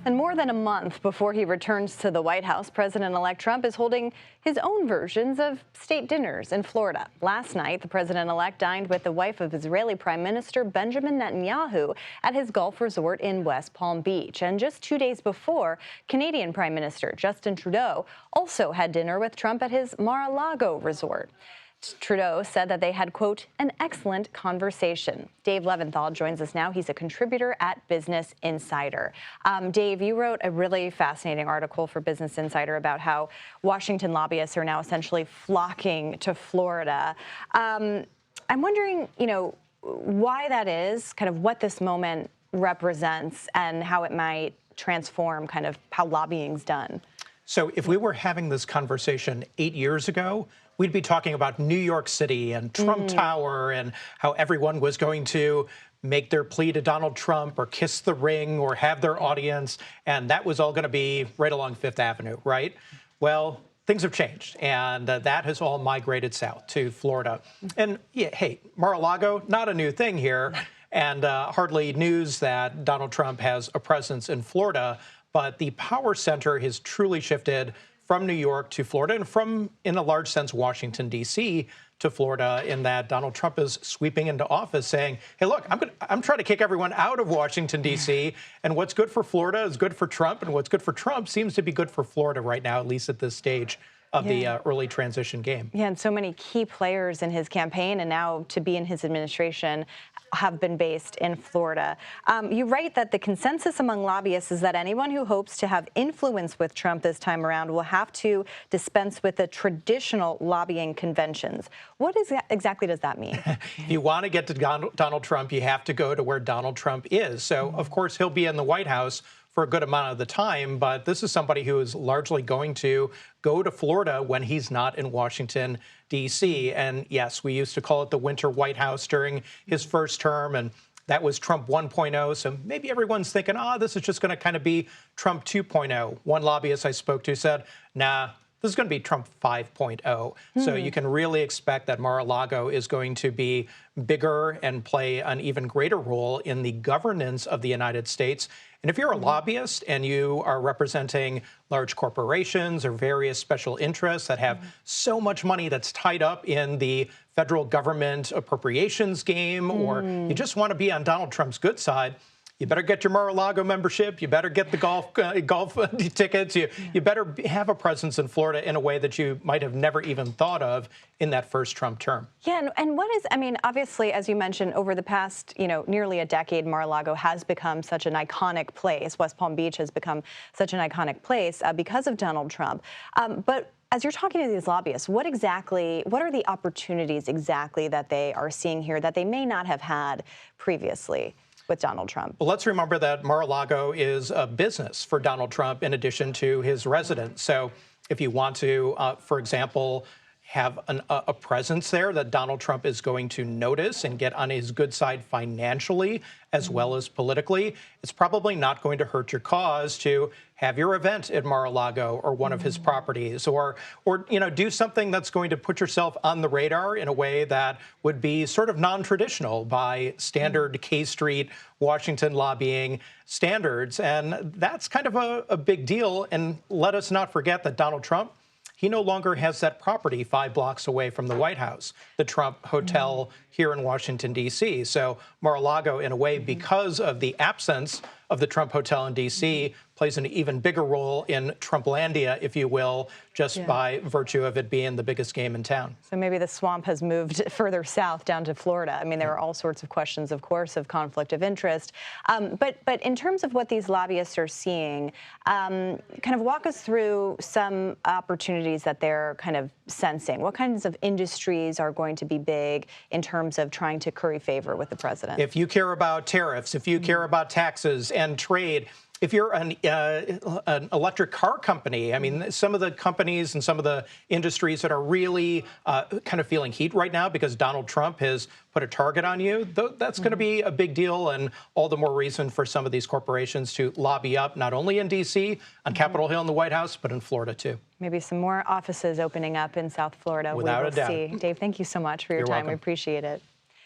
And more than a month before he returns to the White House, President-elect Trump is holding his own versions of state dinners in Florida. Last night, the president-elect dined with the wife of Israeli Prime Minister Benjamin Netanyahu at his golf resort in West Palm Beach. And just 2 days before, Canadian Prime Minister Justin Trudeau also had dinner with Trump at his Mar-a-Lago resort. Trudeau said that they had, quote, an excellent conversation. Dave Levinthal joins us now. He's a contributor at Business Insider. Dave, you wrote a really fascinating article for Business Insider about how Washington lobbyists are now essentially flocking to Florida. I'm wondering, why that is, kind of what this moment represents and how it might transform kind of how lobbying's done. So if we were having this conversation 8 years ago, we'd be talking about New York City and Trump Tower and how everyone was going to make their plea to Donald Trump or kiss the ring or have their audience. And that was all going to be right along Fifth Avenue, right? Well, things have changed, and that has all migrated south to Florida. And yeah, hey, Mar-a-Lago, not a new thing here, and hardly news that Donald Trump has a presence in Florida. But the power center has truly shifted from New York to Florida and from, in a large sense, Washington, D.C. to Florida, in that Donald Trump is sweeping into office saying, hey, look, I'm trying to kick everyone out of Washington, D.C., and what's good for Florida is good for Trump, and what's good for Trump seems to be good for Florida right now, at least at this stage of the early transition game. Yeah, and so many key players in his campaign and now to be in his administration have been based in Florida. You write that the consensus among lobbyists is that anyone who hopes to have influence with Trump this time around will have to dispense with the traditional lobbying conventions. What exactly does that mean? If you want to get to Donald Trump, you have to go to where Donald Trump is. So, of course, he'll be in the White House for a good amount of the time, but this is somebody who is largely going to go to Florida when he's not in Washington, D.C. And yes, we used to call it the Winter White House during his first term, and that was Trump 1.0. So maybe everyone's thinking, this is just going to kind of be Trump 2.0. One lobbyist I spoke to said, nah, this is going to be Trump 5.0. So you can really expect that Mar-a-Lago is going to be bigger and play an even greater role in the governance of the United States. And if you're a lobbyist and you are representing large corporations or various special interests that have so much money that's tied up in the federal government appropriations game, or you just want to be on Donald Trump's good side, you better get your Mar-a-Lago membership. You better get the golf tickets. You better have a presence in Florida in a way that you might have never even thought of in that first Trump term. Yeah, and what is, obviously, as you mentioned, over the past, nearly a decade, Mar-a-Lago has become such an iconic place. West Palm Beach has become such an iconic place because of Donald Trump. But as you're talking to these lobbyists, what are the opportunities exactly that they are seeing here that they may not have had previously with Donald Trump? Well, let's remember that Mar-a-Lago is a business for Donald Trump in addition to his residence. So if you want to, for example, have a presence there that Donald Trump is going to notice and get on his good side financially as well as politically, it's probably not going to hurt your cause to have your event at Mar-a-Lago or one of his properties, or do something that's going to put yourself on the radar in a way that would be sort of non-traditional by standard K Street, Washington lobbying standards. And that's kind of a big deal. And let us not forget that Donald Trump, he no longer has that property 5 blocks away from the White House, the Trump Hotel here in Washington, D.C. So Mar-a-Lago, in a way, because of the absence of the Trump Hotel in D.C., plays an even bigger role in Trumplandia, if you will, just by virtue of it being the biggest game in town. So maybe the swamp has moved further south down to Florida. There are all sorts of questions, of course, of conflict of interest. But in terms of what these lobbyists are seeing, kind of walk us through some opportunities that they're kind of sensing. What kinds of industries are going to be big in terms of trying to curry favor with the president? If you care about tariffs, if you care about taxes and trade, if you're an electric car company, some of the companies and some of the industries that are really kind of feeling heat right now because Donald Trump has put a target on you, that's going to be a big deal, and all the more reason for some of these corporations to lobby up, not only in D.C., on Capitol Hill in the White House, but in Florida, too. Maybe some more offices opening up in South Florida. Without a doubt. See. Dave, thank you so much for your time. You're welcome. We appreciate it.